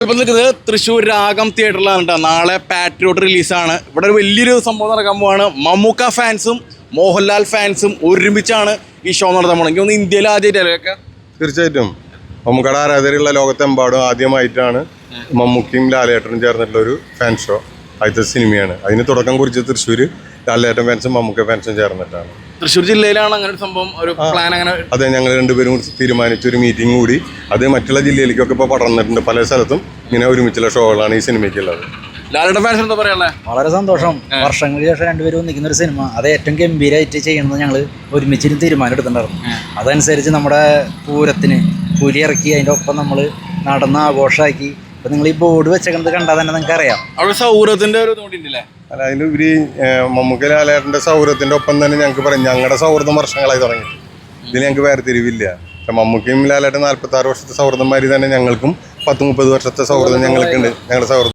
ഇപ്പം നിൽക്കുന്നത് തൃശ്ശൂർ രാഗം തിയേറ്ററിലാണ് കേട്ടോ. നാളെ പാട്രിയോട്ട് റിലീസാണ്. ഇവിടെ ഒരു വലിയൊരു സംഭവം നടക്കാൻ പോവാണ്. മമ്മൂക്ക ഫാൻസും മോഹൻലാൽ ഫാൻസും ഒരുമിച്ചാണ് ഈ ഷോ നടത്താൻ പോകുന്നത്. എനിക്ക് തോന്നുന്നു ഇന്ത്യയിൽ ആദ്യമായിട്ടല്ലേ? തീർച്ചയായിട്ടും മമ്മൂക്കയുടെ ആരാധകരുള്ള ലോകത്തെമ്പാടും ആദ്യമായിട്ടാണ് മമ്മൂക്കയും ലാലേട്ടനും ചേർന്നിട്ടുള്ള ഒരു ഫാൻ ഷോ. ആദ്യത്തെ സിനിമയാണ്. അതിന് തുടക്കം കുറിച്ച് തൃശ്ശൂർ ലാലേട്ടൻ ഫാൻസും മമ്മൂക്ക ഫാൻസും ചേർന്നിട്ടാണ്. തൃശ്ശൂർ ജില്ലയിലാണ് അങ്ങനെ ഒരു സംഭവം, ഒരു പ്ലാൻ അങ്ങനെ? അതെ, ഞങ്ങൾ രണ്ടുപേരും കൂടി തീരുമാനിച്ച ഒരു മീറ്റിംഗ് കൂടി അത് മറ്റുള്ള ജില്ലയിലേക്കൊക്കെ ഇപ്പോൾ പടർന്നിട്ടുണ്ട്. പല സ്ഥലത്തും ഇങ്ങനെ ഒരുമിച്ചുള്ള ഷോകളാണ് ഈ സിനിമയ്ക്കുള്ളത്. ലാലേട്ടൻ ഫാൻസ് എന്താ പറയാനുള്ളത്? വളരെ സന്തോഷം. വർഷങ്ങൾക്ക് ശേഷം രണ്ടുപേരും ഒന്നിക്കുന്ന ഒരു സിനിമ, അത് ഏറ്റവും ഗംഭീരമായിട്ട് ചെയ്യുന്നത് ഞങ്ങൾ ഒരുമിച്ചിട്ട് തീരുമാനം എടുത്തിട്ടുണ്ടായിരുന്നു. അതനുസരിച്ച് നമ്മുടെ പൂരത്തിന് പുലി ഇറക്കി അതിൻ്റെ ഒപ്പം നമ്മൾ നടന്ന് ആഘോഷമാക്കി. ഇപ്പം നിങ്ങൾ ഈ ബോർഡ് വെച്ചേക്കുന്നത് കണ്ടാൽ തന്നെ നിങ്ങൾക്ക് അറിയാം അവിടെ സൗഹൃദത്തിന്റെ ഒരു തോന്നിയിട്ടില്ലേ? അല്ല, അതിലുപരി മമ്മൂക്ക ലാലേട്ടൻ്റെ സൗഹൃദത്തിൻ്റെ ഒപ്പം തന്നെ ഞങ്ങൾക്ക് പറയാം, ഞങ്ങളുടെ സൗഹൃദം വർഷങ്ങളായി തുടങ്ങി. ഇതിൽ ഞങ്ങൾക്ക് വേർതിരിവില്ല. മമ്മൂക്കയും ലാലേട്ടൻ 46 വർഷത്തെ സൗഹൃദന്മാർ തന്നെ ഞങ്ങൾക്കും 10-30 വർഷത്തെ സൗഹൃദം ഞങ്ങൾക്കുണ്ട്. ഞങ്ങളുടെ സൗഹൃദം